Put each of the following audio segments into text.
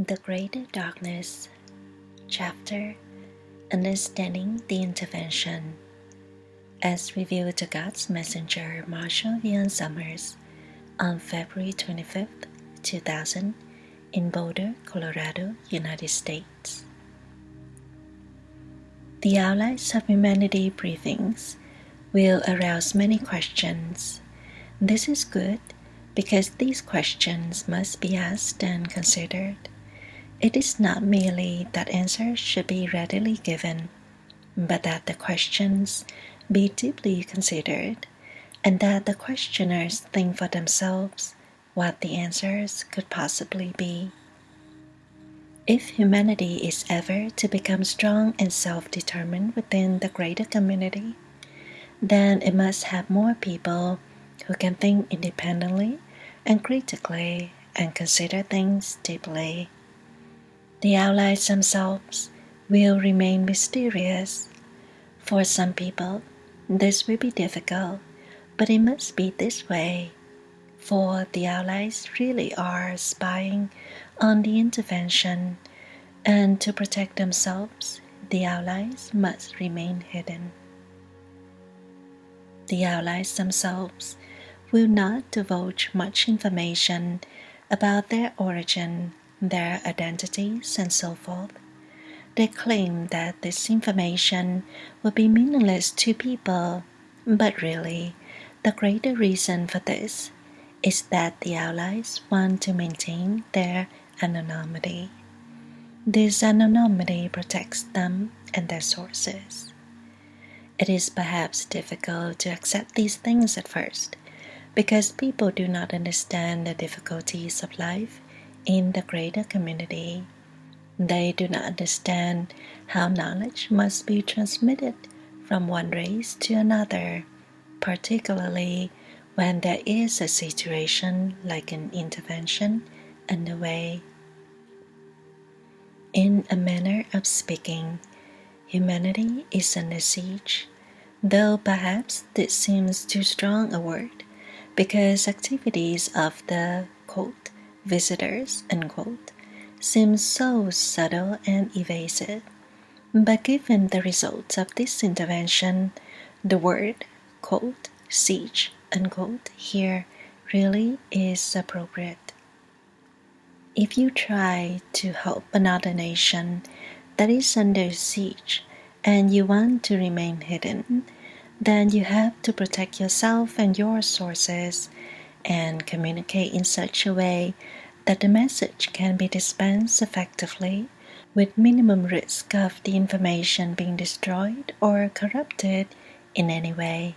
The Great Darkness, Chapter Understanding the Intervention, as revealed to God's Messenger Marshall Ian Summers on February 25, 2000, in Boulder, Colorado, United States. The outlines of humanity briefings will arouse many questions. This is good because these questions must be asked and considered. It is not merely that answers should be readily given, but that the questions be deeply considered, and that the questioners think for themselves what the answers could possibly be. If humanity is ever to become strong and self-determined within the greater community, then it must have more people who can think independently and critically and consider things deeply. The outlines themselves will remain mysterious. For some people, this will be difficult, but it must be this way, for the outlines really are spying on the intervention, and to protect themselves, the outlines must remain hidden. The outlines themselves will not divulge much information about their origin, their identities, and so forth. They claim that this information will be meaningless to people, but really, the greater reason for this is that the outlines want to maintain their anonymity. This anonymity protects them and their sources. It is perhaps difficult to accept these things at first, because people do not understand the difficulties of life in the greater community. They do not understand how knowledge must be transmitted from one race to another, particularly when there is a situation like an intervention underway. In a manner of speaking, humanity is under siege, though perhaps this seems too strong a word, because activities of the quote, visitors unquote, seem so subtle and evasive. But given the results of this intervention, the word quote, siege unquote, here really is appropriate. If you try to help another nation that is under siege and you want to remain hidden, then you have to protect yourself and your sources and communicate in such a way that the message can be dispensed effectively with minimum risk of the information being destroyed or corrupted in any way.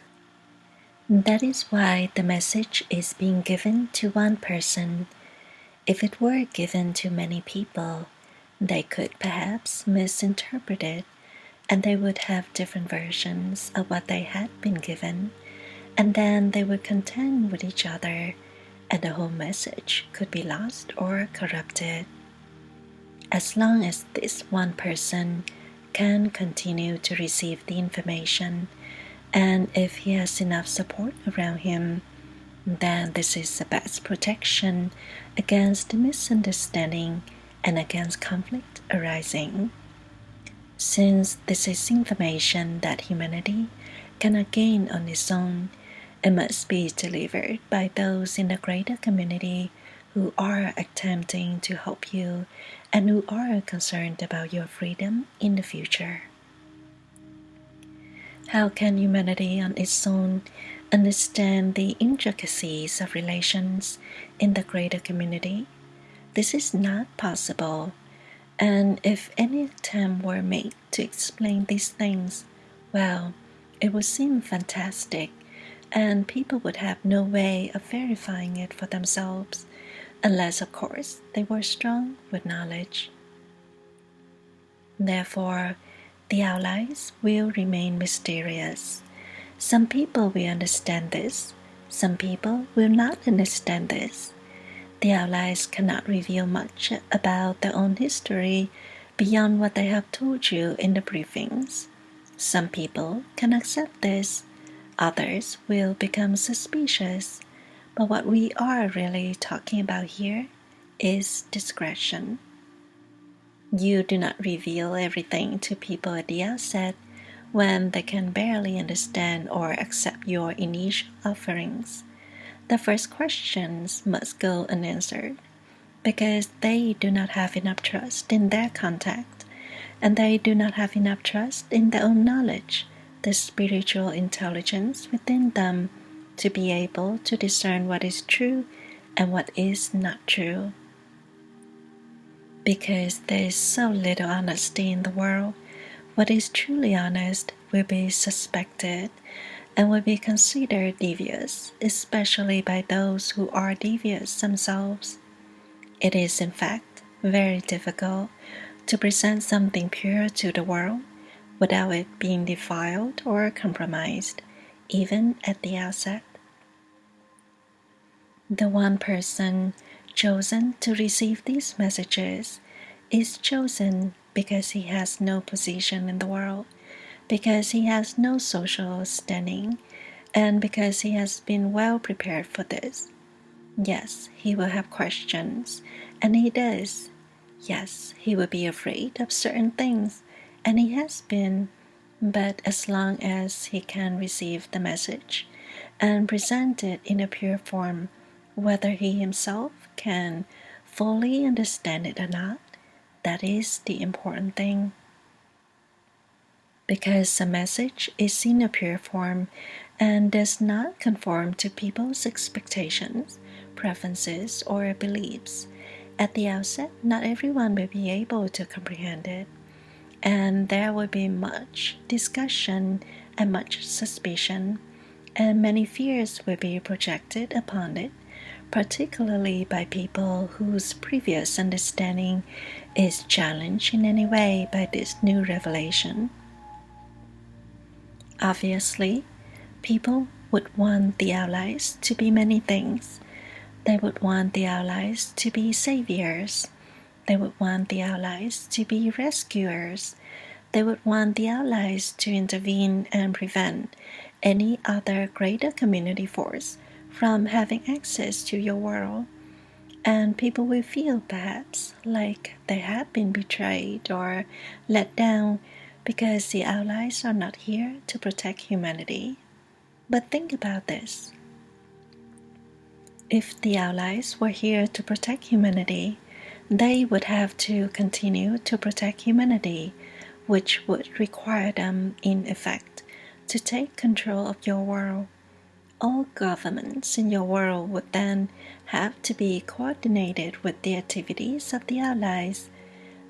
That is why the message is being given to one person. If it were given to many people, they could perhaps misinterpret it, and they would have different versions of what they had been given, and then they would contend with each other, and the whole message could be lost or corrupted. As long as this one person can continue to receive the information, and if he has enough support around him, then this is the best protection against misunderstanding and against conflict arising. Since this is information that humanity cannot gain on its own, it must be delivered by those in the greater community who are attempting to help you and who are concerned about your freedom in the future. How can humanity on its own understand the intricacies of relations in the greater community? This is not possible, and if any attempt were made to explain these things, well, it would seem fantastic, and people would have no way of verifying it for themselves, unless, of course, they were strong with knowledge. Therefore, the outlines will remain mysterious. Some people will understand this, some people will not understand this. The outlines cannot reveal much about their own history beyond what they have told you in the briefings. Some people can accept this, others will become suspicious, but what we are really talking about here is discretion. You do not reveal everything to people at the outset when they can barely understand or accept your initial offerings. The first questions must go unanswered because they do not have enough trust in their contact, and they do not have enough trust in their own knowledge, the spiritual intelligence within them, to be able to discern what is true and what is not true. Because there is so little honesty in the world, what is truly honest will be suspected and will be considered devious, especially by those who are devious themselves. It is, in fact, very difficult to present something pure to the world without it being defiled or compromised, even at the outset. The one person chosen to receive these messages is chosen because he has no position in the world, because he has no social standing, and because he has been well prepared for this. Yes, he will have questions, and he does. Yes, he will be afraid of certain things, and he has been, but as long as he can receive the message and present it in a pure form, whether he himself can fully understand it or not, that is the important thing. Because a message is in a pure form and does not conform to people's expectations, preferences, or beliefs, at the outset, not everyone will be able to comprehend it, and there will be much discussion and much suspicion, and many fears will be projected upon it, particularly by people whose previous understanding is challenged in any way by this new revelation. Obviously, people would want the allies to be many things. They would want the allies to be saviors. They would want the allies to be rescuers. They would want the allies to intervene and prevent any other greater community force from having access to your world. And people will feel perhaps like they have been betrayed or let down because the allies are not here to protect humanity. But think about this. If the allies were here to protect humanity, they would have to continue to protect humanity, which would require them, in effect, to take control of your world. All governments in your world would then have to be coordinated with the activities of the allies.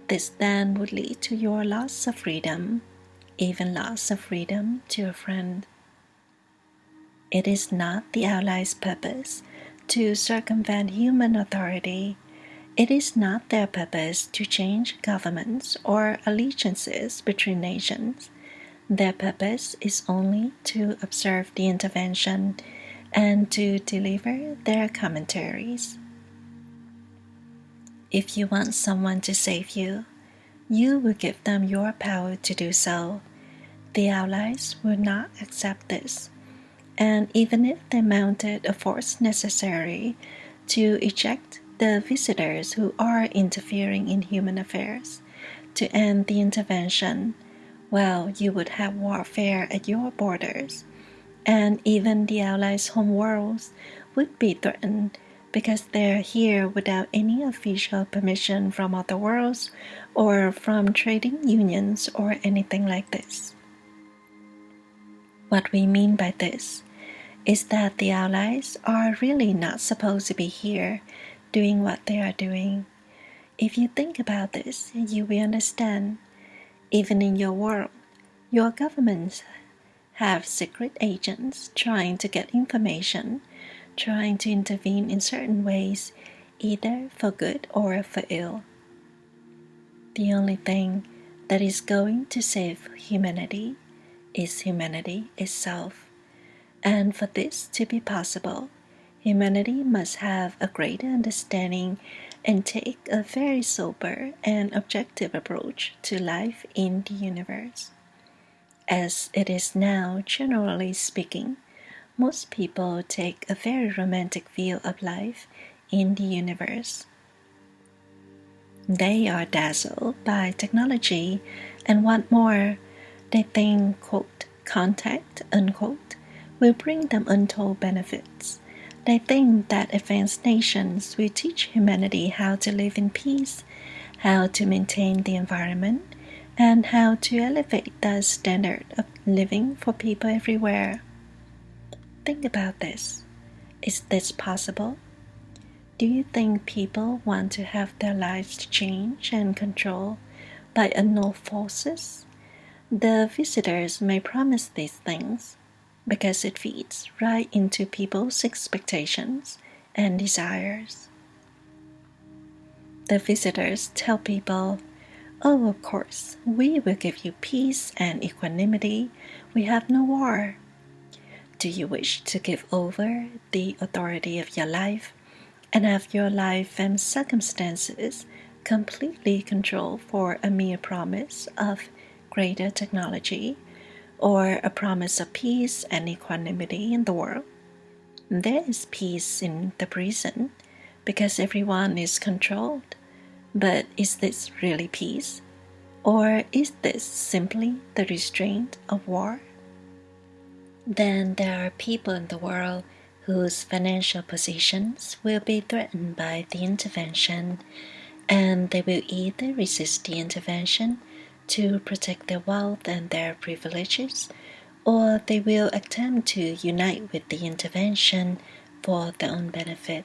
This then would lead to your loss of freedom, even loss of freedom to a friend. It is not the allies' purpose to circumvent human authority. It is not their purpose to change governments or allegiances between nations. Their purpose is only to observe the intervention and to deliver their commentaries. If you want someone to save you, you will give them your power to do so. The allies will not accept this, and even if they mounted a force necessary to eject the visitors who are interfering in human affairs, to end the intervention, well, you would have warfare at your borders, and even the allies' home worlds would be threatened because they're here without any official permission from other worlds or from trading unions or anything like this. What we mean by this is that the allies are really not supposed to be here doing what they are doing. If you think about this, you will understand. Even in your world, your governments have secret agents trying to get information, trying to intervene in certain ways, either for good or for ill. The only thing that is going to save humanity is humanity itself. And for this to be possible, humanity must have a greater understanding and take a very sober and objective approach to life in the universe. As it is now, generally speaking, most people take a very romantic view of life in the universe. They are dazzled by technology and want more. They think, quote, contact, unquote, will bring them untold benefits. They think that advanced nations will teach humanity how to live in peace, how to maintain the environment, and how to elevate the standard of living for people everywhere. Think about this. Is this possible? Do you think people want to have their lives changed and controlled by unknown forces? The visitors may promise these things because it feeds right into people's expectations and desires. The visitors tell people, "Oh, of course, we will give you peace and equanimity. We have no war. Do you wish to give over the authority of your life and have your life and circumstances completely controlled for a mere promise of greater technology or a promise of peace and equanimity in the world?" There is peace in the prison because everyone is controlled. But is this really peace? Or is this simply the restraint of war? Then there are people in the world whose financial positions will be threatened by the intervention, and they will either resist the intervention to protect their wealth and their privileges, or they will attempt to unite with the intervention for their own benefit.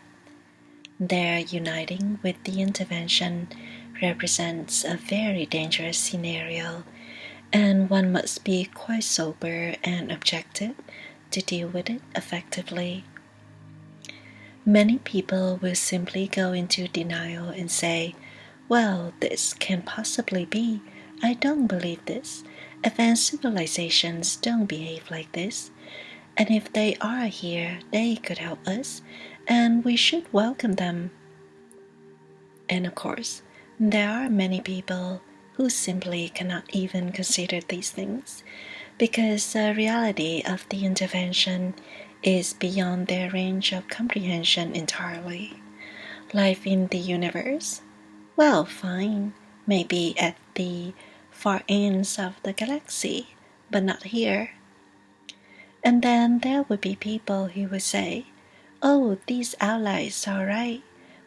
Their uniting with the intervention represents a very dangerous scenario, and one must be quite sober and objective to deal with it effectively. Many people will simply go into denial and say, "Well, this can't possibly be. I don't believe this. Advanced civilizations don't behave like this. And if they are here, they could help us, and we should welcome them." And of course, there are many people who simply cannot even consider these things because the reality of the intervention is beyond their range of comprehension entirely. Life in the universe? Well, fine, maybe at the far ends of the galaxy, but not here. And then there would be people who would say, "Oh, these allies are right.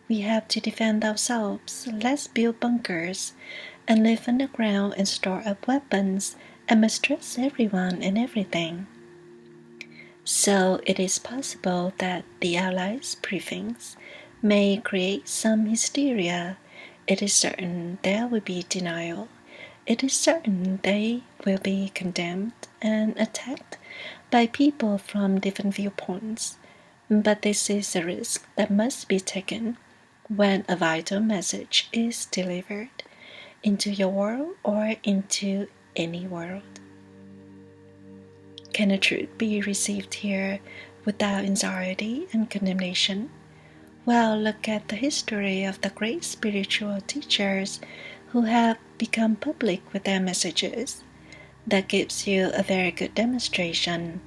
We have to defend ourselves. Let's build bunkers and live underground and store up weapons and mistrust everyone and everything." So it is possible that the allies' briefings may create some hysteria. It is certain there will be denial. It is certain they will be condemned and attacked by people from different viewpoints. But this is a risk that must be taken when a vital message is delivered into your world or into any world. Can the truth be received here without anxiety and condemnation? Well, look at the history of the great spiritual teachers who have become public with their messages. That gives you a very good demonstration.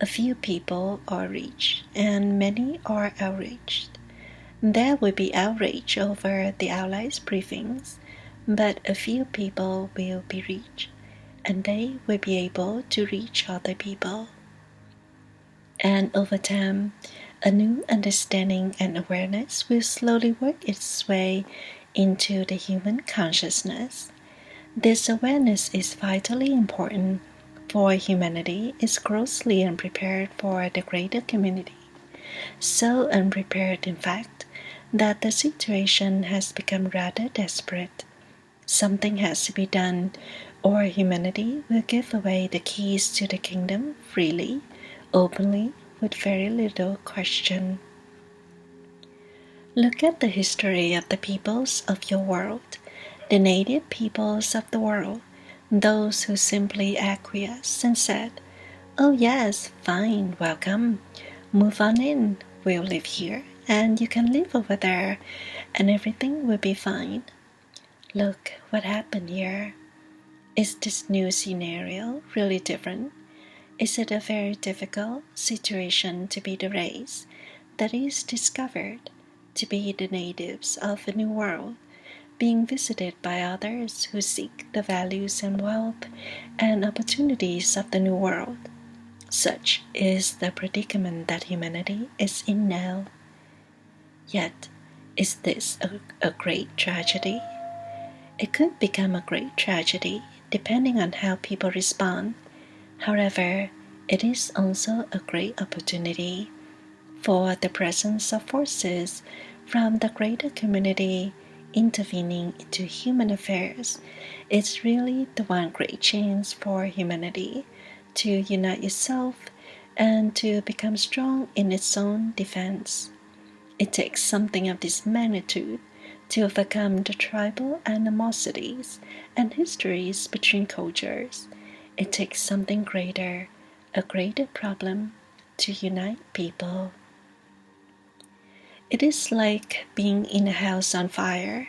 A few people are reached, and many are outraged. There will be outrage over the allies' briefings, but a few people will be reached, and they will be able to reach other people. And over time, a new understanding and awareness will slowly work its way into the human consciousness. This awareness is vitally important, for humanity is grossly unprepared for the greater community. So unprepared, in fact, that the situation has become rather desperate. Something has to be done, or humanity will give away the keys to the kingdom freely, openly, with very little question. Look at the history of the peoples of your world, the native peoples of the world, those who simply acquiesced and said, "Oh yes, fine, welcome, move on in, we'll live here, and you can live over there, and everything will be fine." Look what happened here. Is this new scenario really different? Is it a very difficult situation to be the race that is discovered to be the natives of a new world, being visited by others who seek the values and wealth and opportunities of the New World. Such is the predicament that humanity is in now. Yet, is this a great tragedy? It could become a great tragedy depending on how people respond. However, it is also a great opportunity, for the presence of forces from the greater community intervening into human affairs is really the one great chance for humanity to unite itself and to become strong in its own defense. It takes something of this magnitude to overcome the tribal animosities and histories between cultures. It takes something greater, a greater problem, to unite people. It is like being in a house on fire.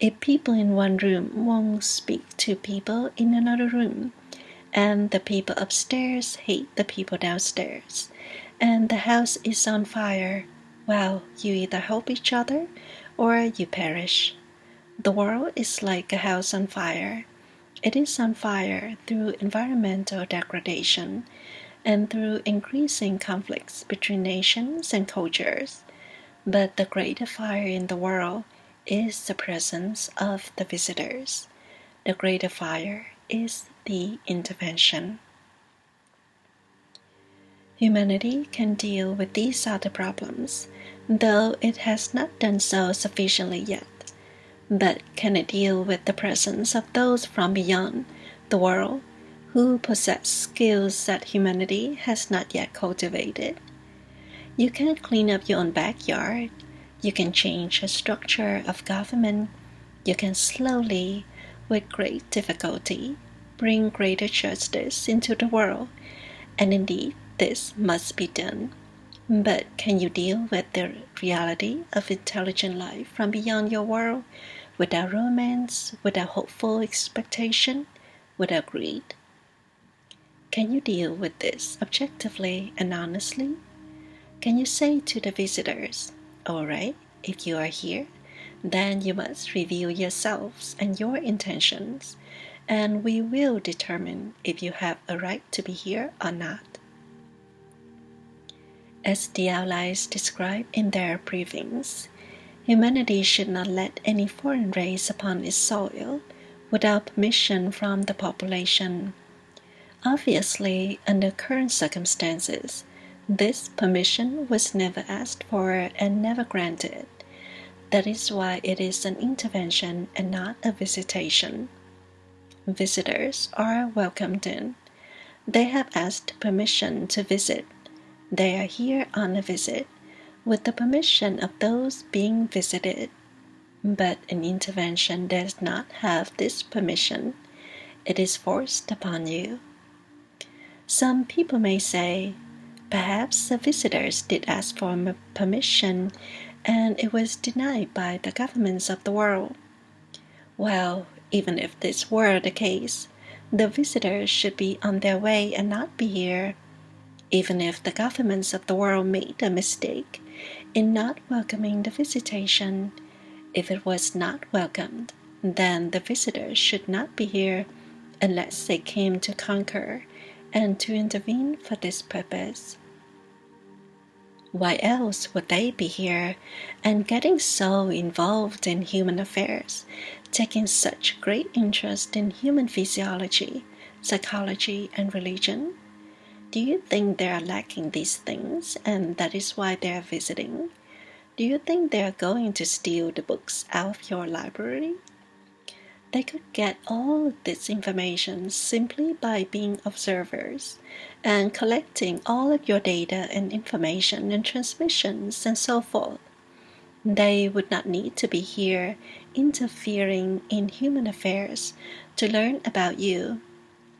If people in one room won't speak to people in another room, and the people upstairs hate the people downstairs, and the house is on fire, well, you either help each other or you perish. The world is like a house on fire. It is on fire through environmental degradation and through increasing conflicts between nations and cultures. But the greater fire in the world is the presence of the visitors. The greater fire is the intervention. Humanity can deal with these other problems, though it has not done so sufficiently yet. But can it deal with the presence of those from beyond the world who possess skills that humanity has not yet cultivated? You can clean up your own backyard. You can change the structure of government. You can slowly, with great difficulty, bring greater justice into the world. And indeed, this must be done. But can you deal with the reality of intelligent life from beyond your world without romance, without hopeful expectation, without greed? Can you deal with this objectively and honestly? Can you say to the visitors, all right, if you are here, then you must reveal yourselves and your intentions, and we will determine if you have a right to be here or not. As the allies describe in their briefings, humanity should not let any foreign race upon its soil without permission from the population. Obviously, under current circumstances, this permission was never asked for and never granted. That is why it is an intervention and not a visitation. Visitors are welcomed in. They have asked permission to visit. They are here on a visit, with the permission of those being visited. But an intervention does not have this permission. It is forced upon you. Some people may say, perhaps the visitors did ask for permission and it was denied by the governments of the world. Well, even if this were the case, the visitors should be on their way and not be here. Even if the governments of the world made a mistake in not welcoming the visitation, if it was not welcomed, then the visitors should not be here unless they came to conquer and to intervene for this purpose. Why else would they be here and getting so involved in human affairs, taking such great interest in human physiology, psychology, and religion? Do you think they are lacking these things and that is why they are visiting? Do you think they are going to steal the books out of your library? They could get all this information simply by being observers and collecting all of your data and information and transmissions and so forth. They would not need to be here interfering in human affairs to learn about you.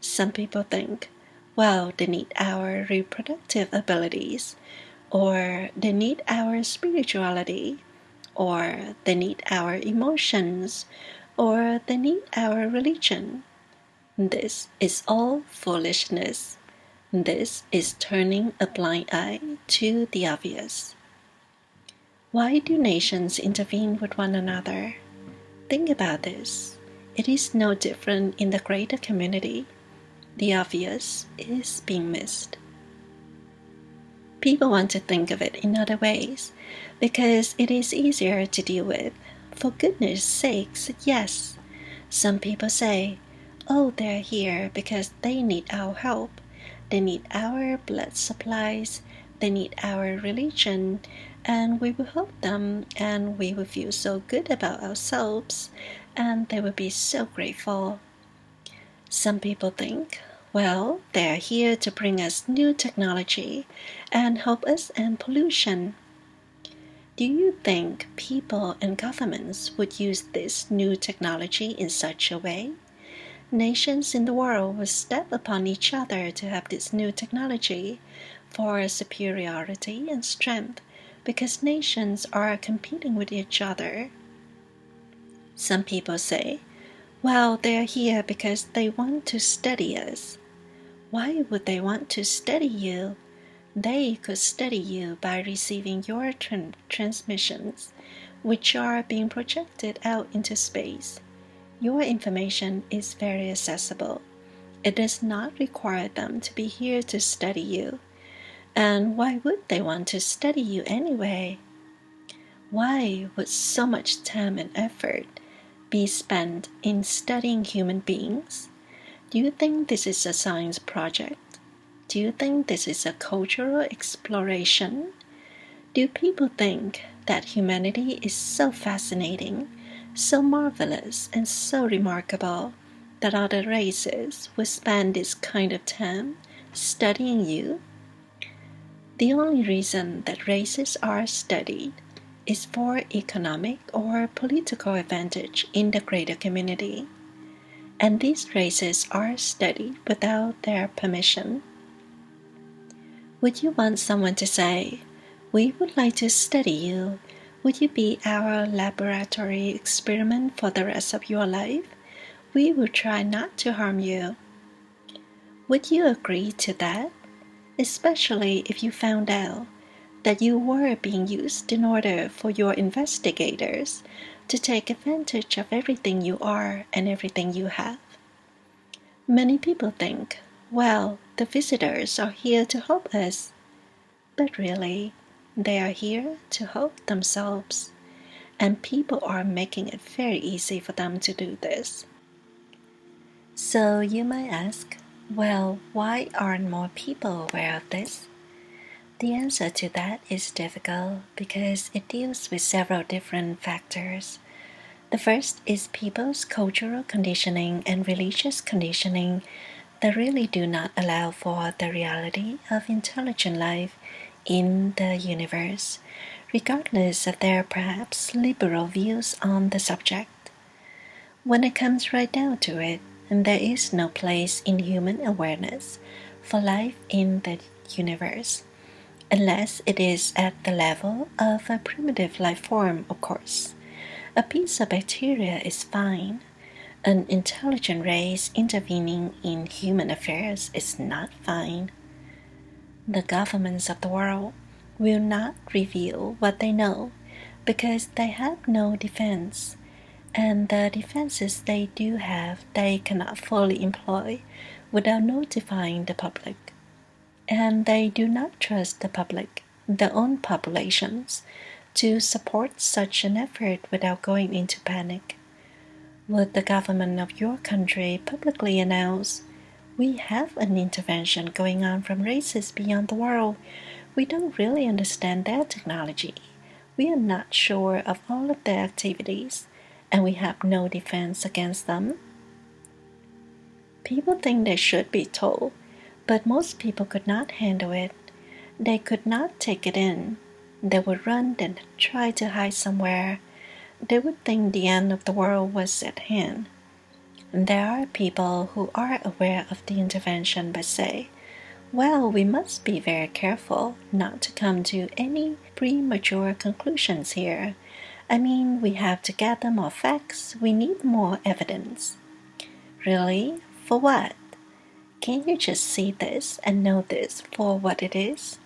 Some people think, well, they need our reproductive abilities, or they need our spirituality, or they need our emotions, or they need our religion. This is all foolishness. This is turning a blind eye to the obvious. Why do nations intervene with one another? Think about this. It is no different in the greater community. The obvious is being missed. People want to think of it in other ways because it is easier to deal with. For goodness sakes, yes. Some people say, oh, they're here because they need our help. They need our blood supplies. They need our religion. And we will help them, and we will feel so good about ourselves, and they will be so grateful. Some people think, well, they're here to bring us new technology and help us end pollution. Do you think people and governments would use this new technology in such a way? Nations in the world will step upon each other to have this new technology for superiority and strength because nations are competing with each other. Some people say, well, they're here because they want to study us. Why would they want to study you? They could study you by receiving your transmissions, which are being projected out into space. Your information is very accessible. It does not require them to be here to study you. And why would they want to study you anyway? Why would so much time and effort be spent in studying human beings? Do you think this is a science project? Do you think this is a cultural exploration? Do people think that humanity is so fascinating, so marvelous, and so remarkable that other races will spend this kind of time studying you? The only reason that races are studied is for economic or political advantage in the greater community, and these races are studied without their permission. Would you want someone to say, we would like to study you. Would you be our laboratory experiment for the rest of your life? We will try not to harm you. Would you agree to that? Especially if you found out that you were being used in order for your investigators to take advantage of everything you are and everything you have. Many people think, well, the visitors are here to help us. But really, they are here to help themselves, and people are making it very easy for them to do this. So you might ask, well, why aren't more people aware of this? The answer to that is difficult because it deals with several different factors. The first is people's cultural conditioning and religious conditioning that really do not allow for the reality of intelligent life in the universe, regardless of their perhaps liberal views on the subject. When it comes right down to it, there is no place in human awareness for life in the universe, unless it is at the level of a primitive life form, of course. A piece of bacteria is fine. An intelligent race intervening in human affairs is not fine. The governments of the world will not reveal what they know because they have no defense, and the defenses they do have they cannot fully employ without notifying the public. And they do not trust the public, their own populations, to support such an effort without going into panic. Would the government of your country publicly announce, we have an intervention going on from races beyond the world. We don't really understand their technology. We are not sure of all of their activities, and we have no defense against them? People think they should be told, but most people could not handle it. They could not take it in. They would run and try to hide somewhere. They would think the end of the world was at hand. There are people who are aware of the intervention but say, well, we must be very careful not to come to any premature conclusions here. I mean, we have to gather more facts. We need more evidence. Really? For what? Can't you just see this and know this for what it is?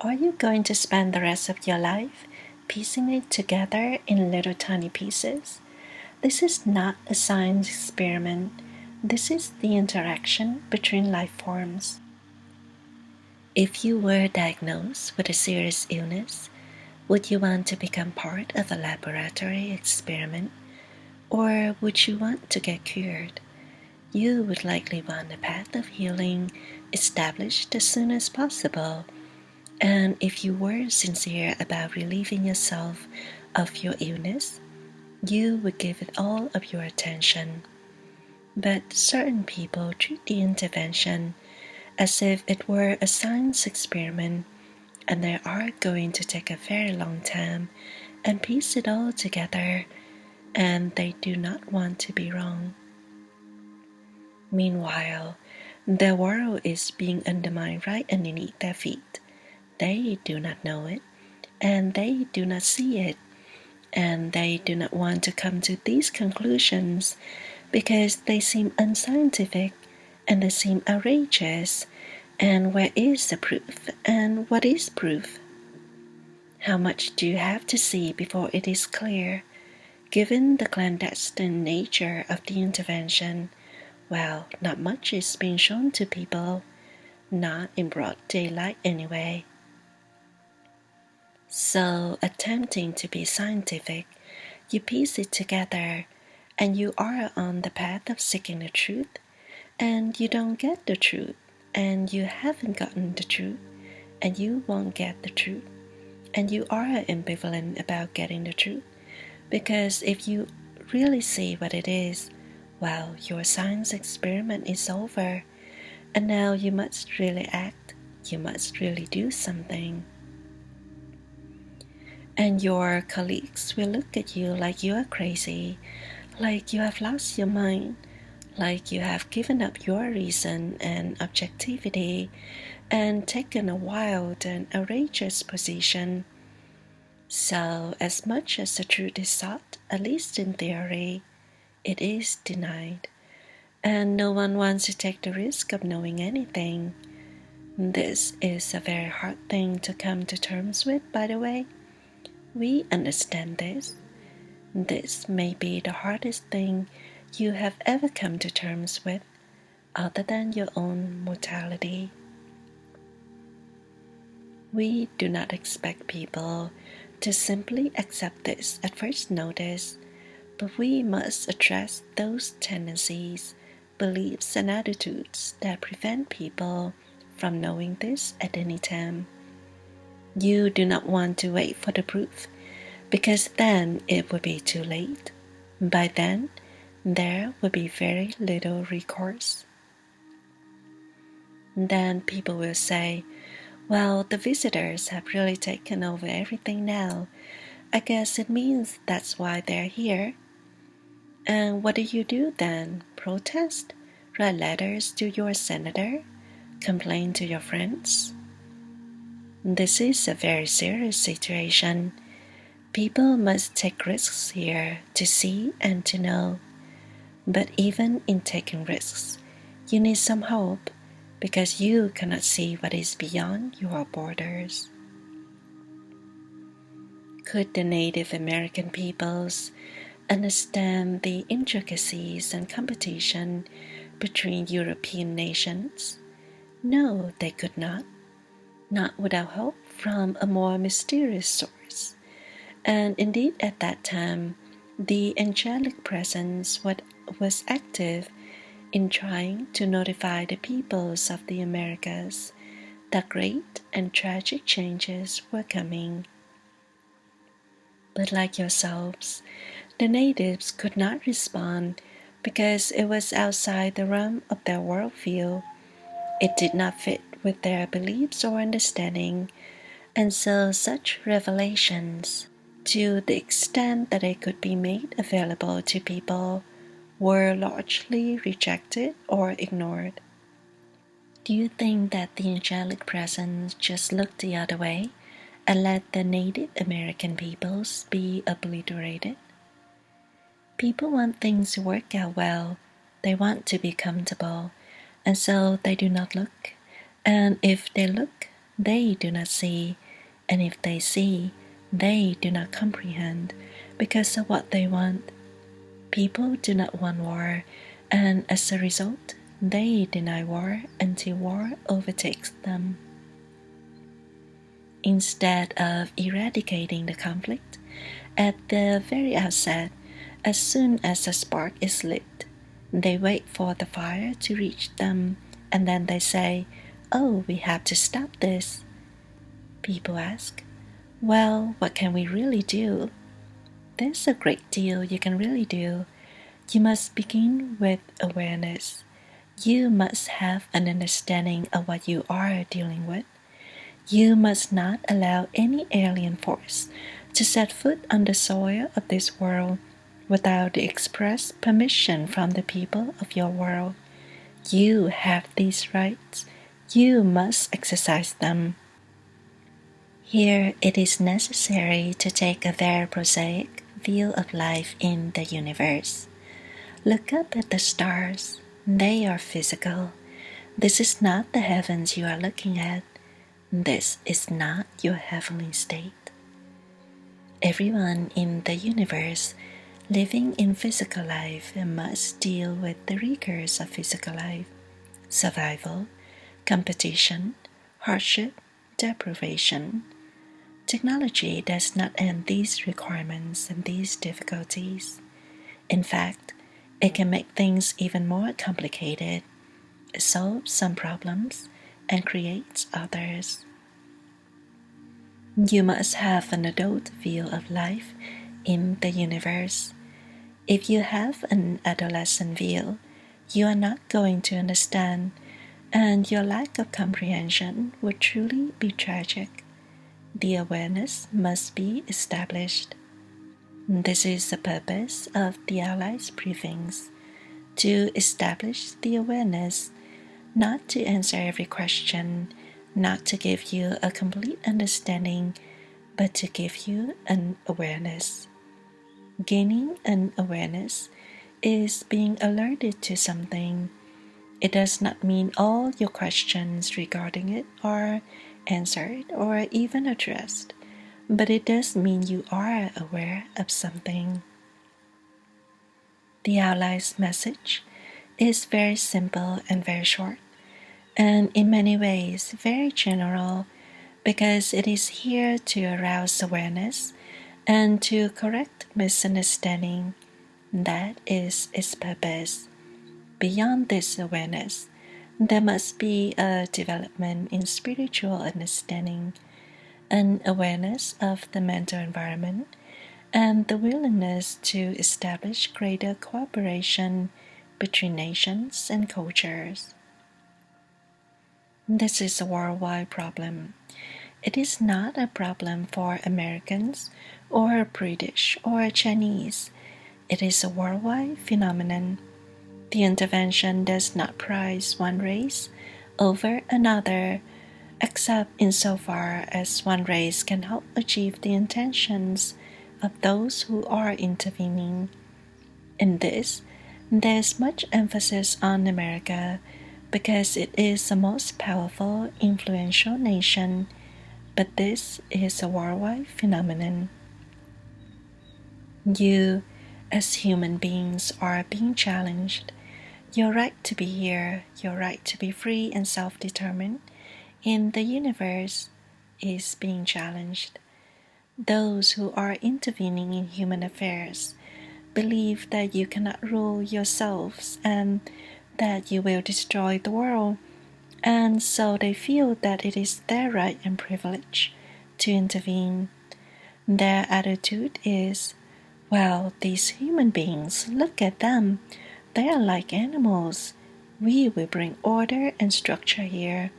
Are you going to spend the rest of your life piecing it together in little tiny pieces? This is not a science experiment. This is the interaction between life forms. If you were diagnosed with a serious illness, would you want to become part of a laboratory experiment, or would you want to get cured? You would likely want a path of healing established as soon as possible. And if you were sincere about relieving yourself of your illness, you would give it all of your attention. But certain people treat the intervention as if it were a science experiment, and they are going to take a very long time and piece it all together, and they do not want to be wrong. Meanwhile, the world is being undermined right underneath their feet. They do not know it, and they do not see it, and they do not want to come to these conclusions because they seem unscientific and they seem outrageous. And where is the proof? And what is proof? How much do you have to see before it is clear? Given the clandestine nature of the intervention, well, not much is being shown to people, not in broad daylight anyway. So, attempting to be scientific, you piece it together, and you are on the path of seeking the truth, and you don't get the truth, and you haven't gotten the truth, and you won't get the truth, and you are ambivalent about getting the truth, because if you really see what it is, well, your science experiment is over, and now you must really act, you must really do something. And your colleagues will look at you like you are crazy, like you have lost your mind, like you have given up your reason and objectivity and taken a wild and outrageous position. So, as much as the truth is sought, at least in theory, it is denied, and no one wants to take the risk of knowing anything. This is a very hard thing to come to terms with, by the way. We understand this. This may be the hardest thing you have ever come to terms with, other than your own mortality. We do not expect people to simply accept this at first notice, but we must address those tendencies, beliefs, and attitudes that prevent people from knowing this at any time. You do not want to wait for the proof, because then it would be too late. By then, there will be very little recourse. Then people will say, well, the visitors have really taken over everything now. I guess it means that's why they're here. And what do you do then? Protest? Write letters to your senator? Complain to your friends? This is a very serious situation. People must take risks here to see and to know. But even in taking risks, you need some hope, because you cannot see what is beyond your borders. Could the Native American peoples understand the intricacies and competition between European nations? No, they could not without help from a more mysterious source. And indeed, at that time, the angelic presence was active in trying to notify the peoples of the Americas that great and tragic changes were coming. But like yourselves, the natives could not respond because it was outside the realm of their worldview. It did not fit with their beliefs or understanding, and so such revelations, to the extent that they could be made available to people, were largely rejected or ignored. Do you think that the angelic presence just looked the other way and let the Native American peoples be obliterated? People want things to work out well. They want to be comfortable, and so they do not look. And if they look, they do not see. And if they see, they do not comprehend because of what they want. People do not want war, and as a result, they deny war until war overtakes them. Instead of eradicating the conflict at the very outset, as soon as a spark is lit, they wait for the fire to reach them, and then they say, "Oh, we have to stop this." People ask, "Well, what can we really do?" There's a great deal you can really do. You must begin with awareness. You must have an understanding of what you are dealing with. You must not allow any alien force to set foot on the soil of this world without the express permission from the people of your world. You have these rights. You must exercise them. Here it is necessary to take a very prosaic view of life in the universe. Look up at the stars. They are physical. This is not the heavens you are looking at. This is not your heavenly state. Everyone in the universe living in physical life must deal with the rigors of physical life: survival, competition, hardship, deprivation. Technology does not end these requirements and these difficulties. In fact, it can make things even more complicated. It solves some problems and creates others. You must have an adult view of life in the universe. If you have an adolescent view, you are not going to understand, and your lack of comprehension would truly be tragic. The awareness must be established. This is the purpose of the Allies briefings, to establish the awareness, not to answer every question, not to give you a complete understanding, but to give you an awareness. Gaining an awareness is being alerted to something. It does not mean all your questions regarding it are answered or even addressed, but it does mean you are aware of something. The Allies' message is very simple and very short, and in many ways very general, because it is here to arouse awareness and to correct misunderstanding. That is its purpose. Beyond this awareness, there must be a development in spiritual understanding, an awareness of the mental environment, and the willingness to establish greater cooperation between nations and cultures. This is a worldwide problem. It is not a problem for Americans or British or Chinese. It is a worldwide phenomenon. The intervention does not prize one race over another, except insofar as one race can help achieve the intentions of those who are intervening. In this, there is much emphasis on America because it is the most powerful, influential nation, but this is a worldwide phenomenon. You, as human beings, are being challenged. Your right to be here, your right to be free and self-determined in the universe is being challenged. Those who are intervening in human affairs believe that you cannot rule yourselves and that you will destroy the world, and so they feel that it is their right and privilege to intervene. Their attitude is, "Well, these human beings, look at them. They are like animals. We will bring order and structure here."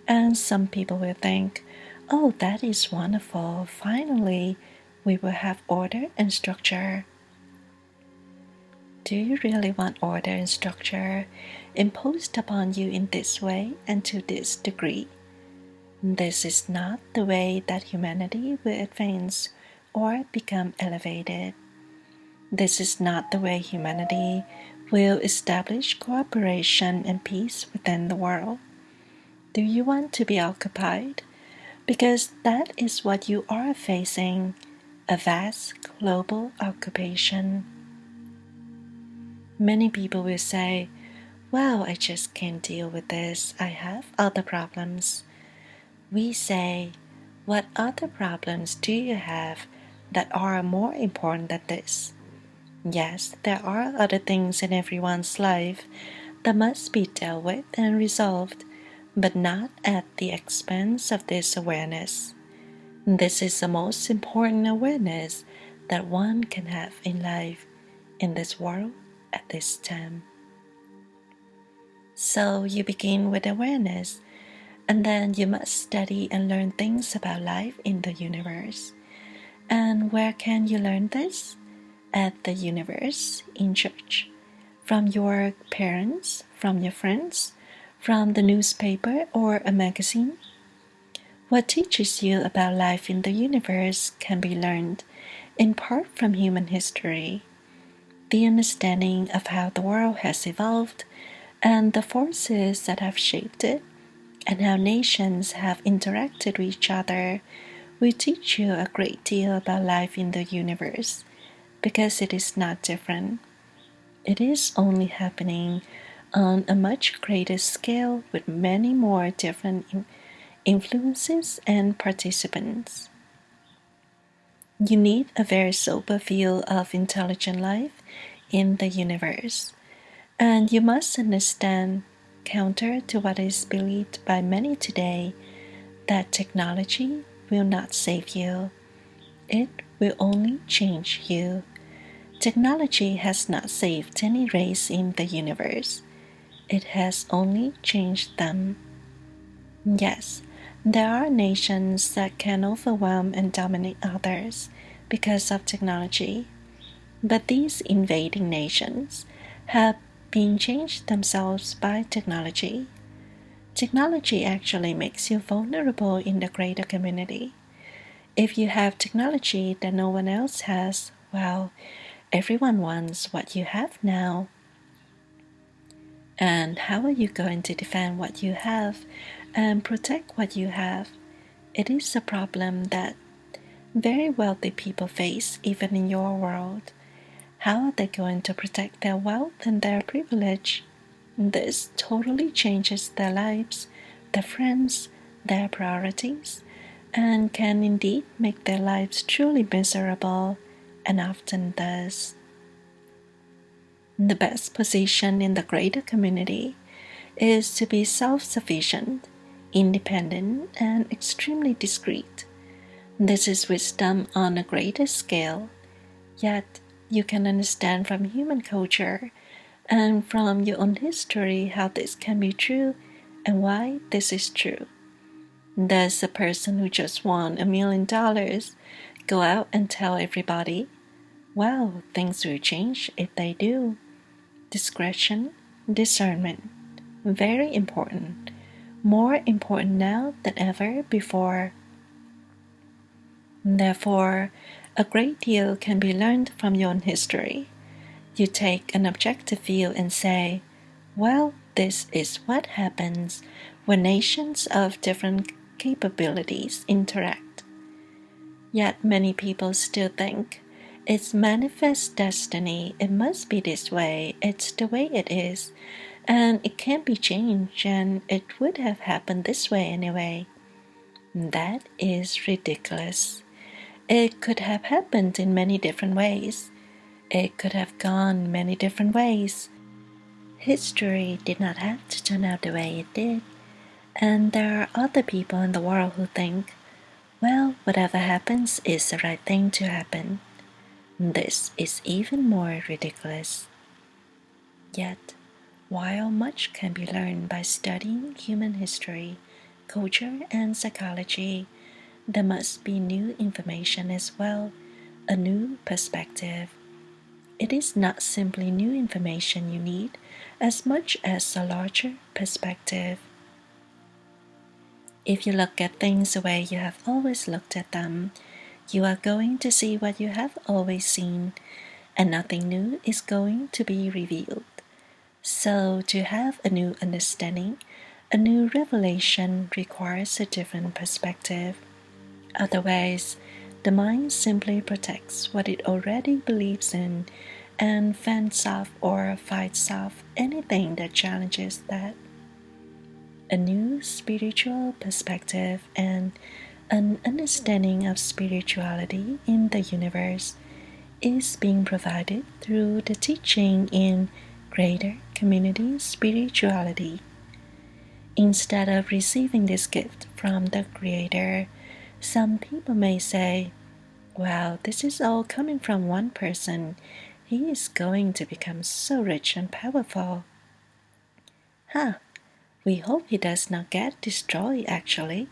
And some people will think, "Oh, that is wonderful. Finally, we will have order and structure." Do you really want order and structure imposed upon you in this way and to this degree? This is not the way that humanity will advance or become elevated. This is not the way humanity will establish cooperation and peace within the world. Do you want to be occupied? Because that is what you are facing, a vast global occupation. Many people will say, well, I just can't deal with this. I have other problems. We say, what other problems do you have that are more important than this? Yes, there are other things in everyone's life that must be dealt with and resolved, but not at the expense of this awareness. This is the most important awareness that one can have in life, in this world, at this time. So you begin with awareness, and then you must study and learn things about life in the universe. And where can you learn this? At the universe, in church, from your parents, from your friends, from the newspaper or a magazine. What teaches you about life in the universe can be learned in part from human history, the understanding of how the world has evolved and the forces that have shaped it, and how nations have interacted with each other will teach you a great deal about life in the universe, because it is not different. It is only happening on a much greater scale with many more different influences and participants. You need a very sober view of intelligent life in the universe, and you must understand, counter to what is believed by many today, that technology will not save you. It will only change you. Technology has not saved any race in the universe. It has only changed them. Yes, there are nations that can overwhelm and dominate others because of technology, but these invading nations have been changed themselves by technology. Technology actually makes you vulnerable in the greater community. If you have technology that no one else has, well, everyone wants what you have now. And how are you going to defend what you have and protect what you have? It is a problem that very wealthy people face even in your world. How are they going to protect their wealth and their privilege? This totally changes their lives, their friends, their priorities, and can indeed make their lives truly miserable, and often does. The best position in the greater community is to be self-sufficient, independent, and extremely discreet. This is wisdom on a greater scale, yet you can understand from human culture and from your own history how this can be true and why this is true. Does a person who just won $1,000,000 go out and tell everybody, well, things will change if they do? Discretion, discernment, very important, more important now than ever before. Therefore, a great deal can be learned from your own history. You take an objective view and say, well, this is what happens when nations of different capabilities interact. Yet many people still think, it's manifest destiny, it must be this way, it's the way it is, and it can't be changed, and it would have happened this way anyway. That is ridiculous. It could have happened in many different ways. It could have gone many different ways. History did not have to turn out the way it did, and there are other people in the world who think, well, whatever happens is the right thing to happen. This is even more ridiculous. Yet, while much can be learned by studying human history, culture, and psychology, there must be new information as well, a new perspective. It is not simply new information you need as much as a larger perspective. If you look at things the way you have always looked at them, you are going to see what you have always seen, and nothing new is going to be revealed. So, to have a new understanding, a new revelation requires a different perspective. Otherwise, the mind simply protects what it already believes in and fends off or fights off anything that challenges that. A new spiritual perspective and an understanding of spirituality in the universe is being provided through the teaching in greater community spirituality. Instead of receiving this gift from the Creator, some people may say, "Wow, this is all coming from one person. He is going to become so rich and powerful." Huh, we hope he does not get destroyed actually.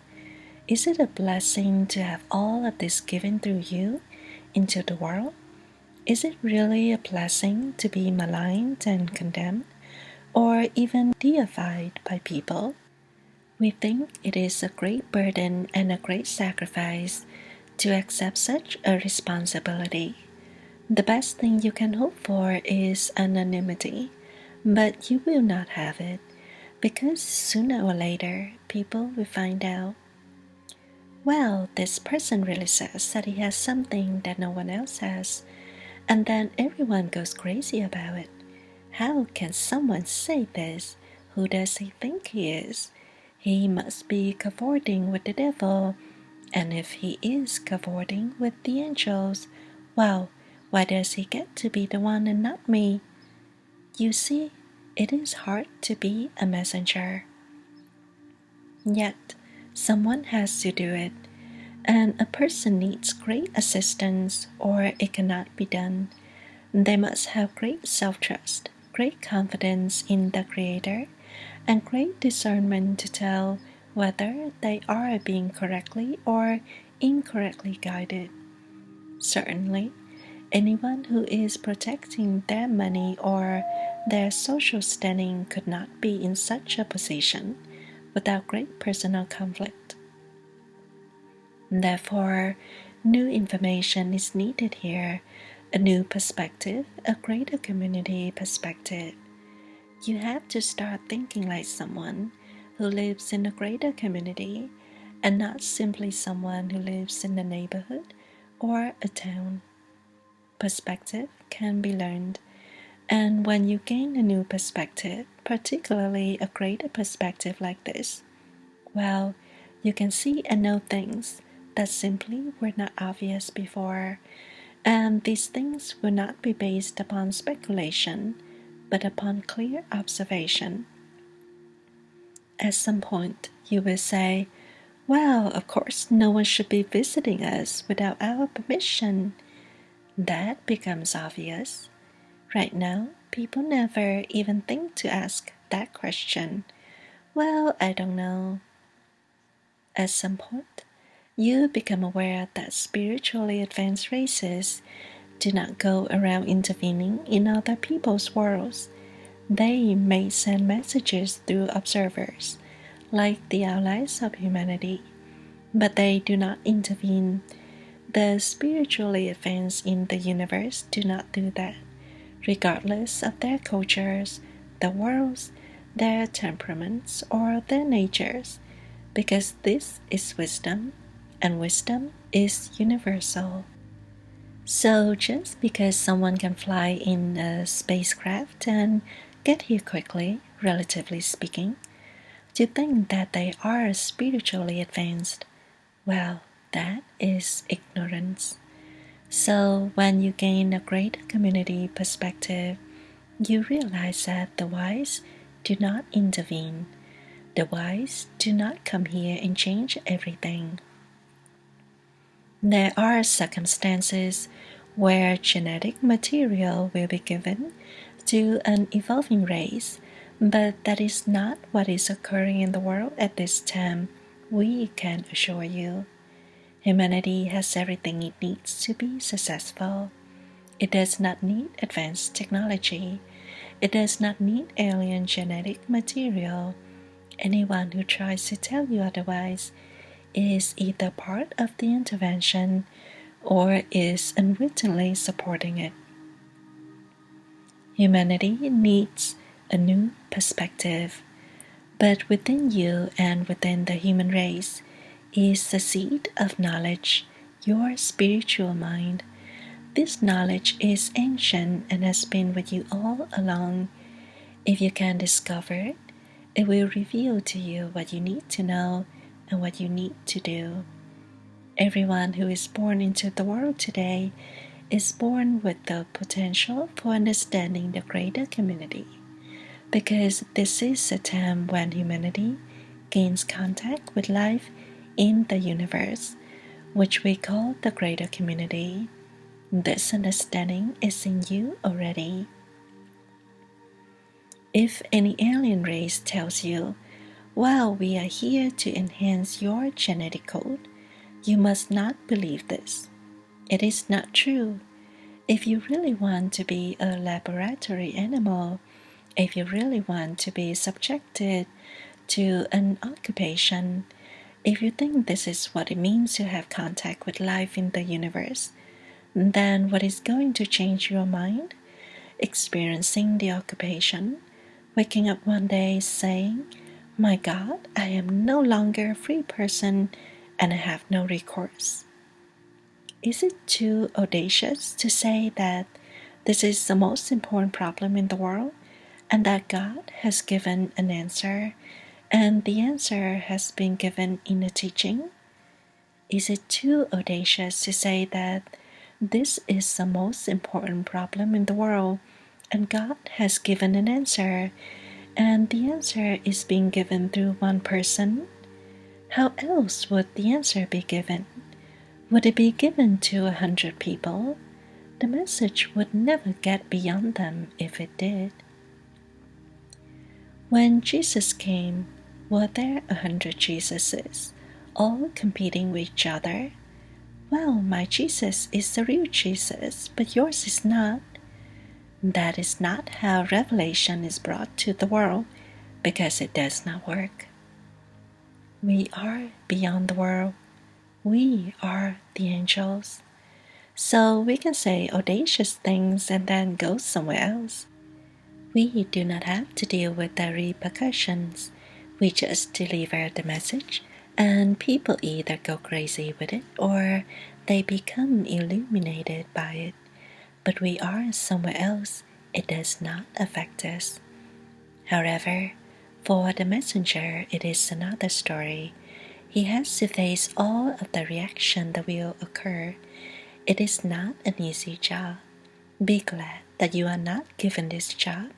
Is it a blessing to have all of this given through you into the world? Is it really a blessing to be maligned and condemned, or even deified by people? We think it is a great burden and a great sacrifice to accept such a responsibility. The best thing you can hope for is anonymity, but you will not have it, because sooner or later people will find out. Well, this person really says that he has something that no one else has, and then everyone goes crazy about it. How can someone say this? Who does he think he is? He must be cavorting with the devil, and if he is cavorting with the angels, well, why does he get to be the one and not me? You see, it is hard to be a messenger. Yet, someone has to do it, and a person needs great assistance or it cannot be done. They must have great self-trust, great confidence in the Creator, and great discernment to tell whether they are being correctly or incorrectly guided. Certainly, anyone who is protecting their money or their social standing could not be in such a position without great personal conflict. Therefore, new information is needed here, a new perspective, a greater community perspective. You have to start thinking like someone who lives in a greater community and not simply someone who lives in a neighborhood or a town. Perspective can be learned, and when you gain a new perspective, particularly a greater perspective like this, well, you can see and know things that simply were not obvious before, and these things will not be based upon speculation, but upon clear observation. At some point, you will say, "Well, of course, no one should be visiting us without our permission." That becomes obvious. Right now, people never even think to ask that question. "Well, I don't know." At some point, you become aware that spiritually advanced races do not go around intervening in other people's worlds. They may send messages through observers, like the allies of humanity, but they do not intervene. The spiritually advanced in the universe do not do that, regardless of their cultures, their worlds, their temperaments, or their natures, because this is wisdom, and wisdom is universal. So just because someone can fly in a spacecraft and get here quickly, relatively speaking, to think that they are spiritually advanced, well, that is ignorance. So when you gain a great community perspective, you realize that the wise do not intervene. The wise do not come here and change everything. There are circumstances where genetic material will be given to an evolving race, but that is not what is occurring in the world at this time, we can assure you. Humanity has everything it needs to be successful. It does not need advanced technology. It does not need alien genetic material. Anyone who tries to tell you otherwise is either part of the intervention or is unwittingly supporting it. Humanity needs a new perspective, but within you and within the human race is the seed of knowledge, your spiritual mind. this knowledge is ancient and has been with you all along. If you can discover it, it will reveal to you what you need to know and what you need to do. Everyone who is born into the world today is born with the potential for understanding the greater community, because this is a time when humanity gains contact with life in the universe, which we call the greater community. This understanding is in you already. If any alien race tells you, "Well, we are here to enhance your genetic code," you must not believe this. It is not true. If you really want to be a laboratory animal, if you really want to be subjected to an occupation, if you think this is what it means to have contact with life in the universe, then what is going to change your mind? Experiencing the occupation, waking up one day saying, "My God, I am no longer a free person and I have no recourse." Is it too audacious to say that this is the most important problem in the world and that God has given an answer and the answer has been given in a teaching? Is it too audacious to say that this is the most important problem in the world and God has given an answer and the answer is being given through one person? How else would the answer be given? Would it be given to 100 people? The message would never get beyond them if it did. When Jesus came, were there 100 Jesuses, all competing with each other? "Well, my Jesus is the real Jesus, but yours is not." That is not how revelation is brought to the world, because it does not work. We are beyond the world. We are the angels. So we can say audacious things and then go somewhere else. We do not have to deal with the repercussions. We just deliver the message, and people either go crazy with it or they become illuminated by it. But we are somewhere else. It does not affect us. However, for the messenger, it is another story. He has to face all of the reaction that will occur. It is not an easy job. Be glad that you are not given this job,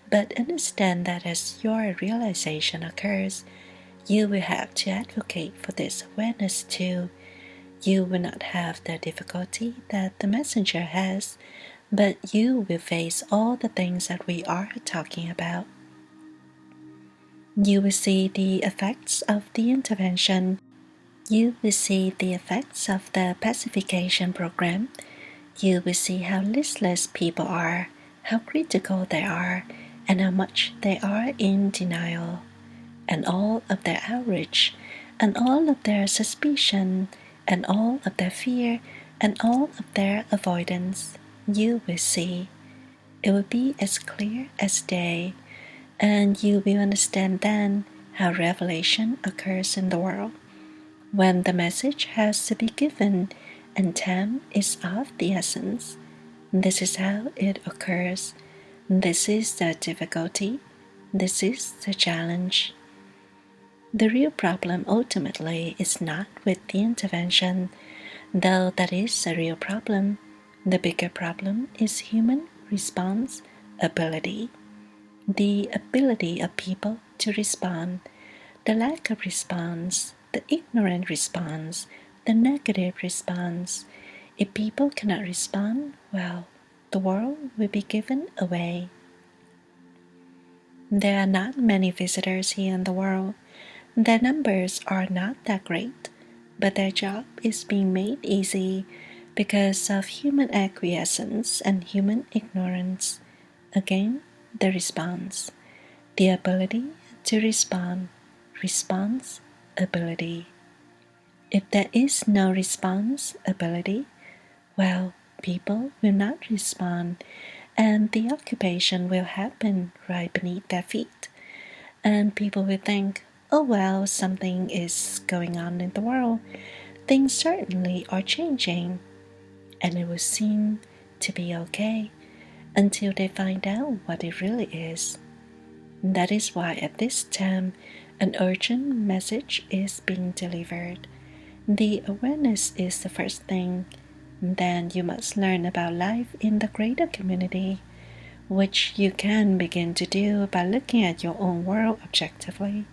but understand that as your realization occurs, you will have to advocate for this awareness too. You will not have the difficulty that the messenger has, but you will face all the things that we are talking about. You will see the effects of the intervention. You will see the effects of the pacification program. You will see how listless people are, how critical they are, and how much they are in denial, and all of their outrage, and all of their suspicion, and all of their fear, and all of their avoidance. You will see. It will be as clear as day, and you will understand then how revelation occurs in the world. When the message has to be given and time is of the essence, this is how it occurs. This is the difficulty. This is the challenge. The real problem ultimately is not with the intervention, though that is a real problem. The bigger problem is human response ability. The ability of people to respond, the lack of response, the ignorant response, the negative response. If people cannot respond, well, the world will be given away. There are not many visitors here in the world. Their numbers are not that great, but their job is being made easy because of human acquiescence and human ignorance. Again, the response, the ability to respond, response ability. If there is no response ability, well, people will not respond, and the occupation will happen right beneath their feet. And people will think, "Oh well, something is going on in the world. Things certainly are changing." and it will seem to be okay until they find out what it really is. That is why at this time an urgent message is being delivered. The awareness is the first thing. Then you must learn about life in the greater community, which you can begin to do by looking at your own world objectively.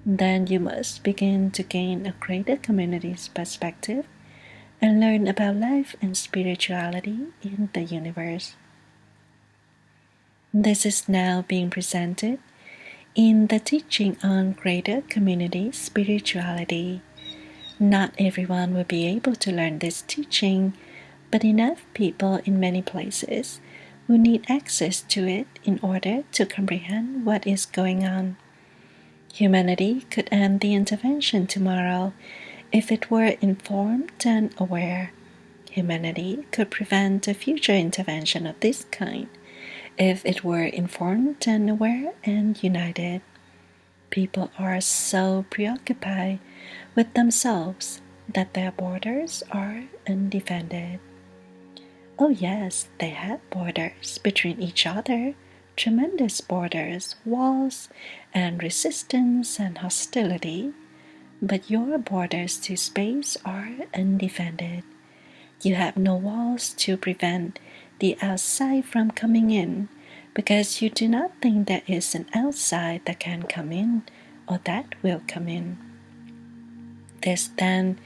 Then you must begin to gain a greater community's perspective and learn about life and spirituality in the universe. This is now being presented in the teaching on greater community spirituality. Not everyone will be able to learn this teaching, but enough people in many places will need access to it in order to comprehend what is going on. Humanity could end the intervention tomorrow if it were informed and aware. Humanity could prevent a future intervention of this kind if it were informed and aware and united. People are so preoccupied with themselves that their borders are undefended. Oh, yes, they have borders between each other, tremendous borders, walls, and resistance and hostility. But your borders to space are undefended. You have no walls to prevent the outside from coming in, because you do not think there is an outside that can come in or that will come in. This, then,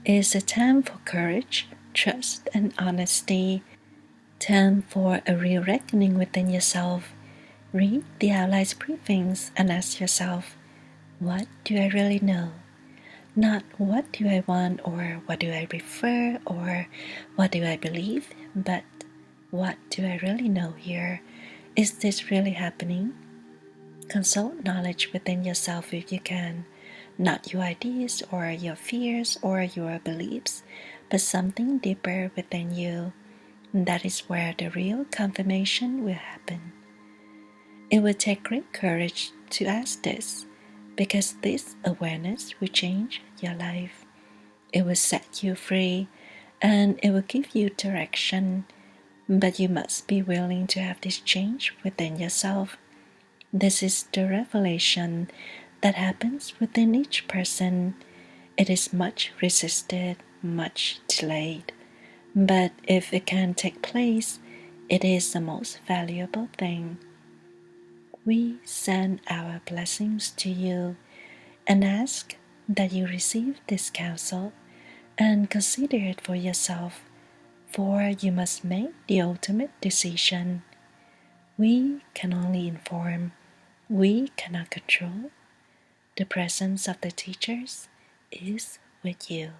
is a time for courage, trust, and honesty, time for a real reckoning within yourself. Read the outlines briefings and ask yourself, what do I really know? Not what do I want or what do I prefer or what do I believe, but what do I really know here? Is this really happening? Consult knowledge within yourself if you can, not your ideas or your fears or your beliefs, but something deeper within you. That is where the real confirmation will happen. It will take great courage to ask this, because this awareness will change your life. It will set you free, and it will give you direction. But you must be willing to have this change within yourself. This is the revelation that happens within each person. It is much resisted, much delayed. But if it can take place, it is the most valuable thing. We send our blessings to you and ask that you receive this counsel and consider it for yourself, for you must make the ultimate decision. We can only inform, we cannot control. The presence of the teachers is with you.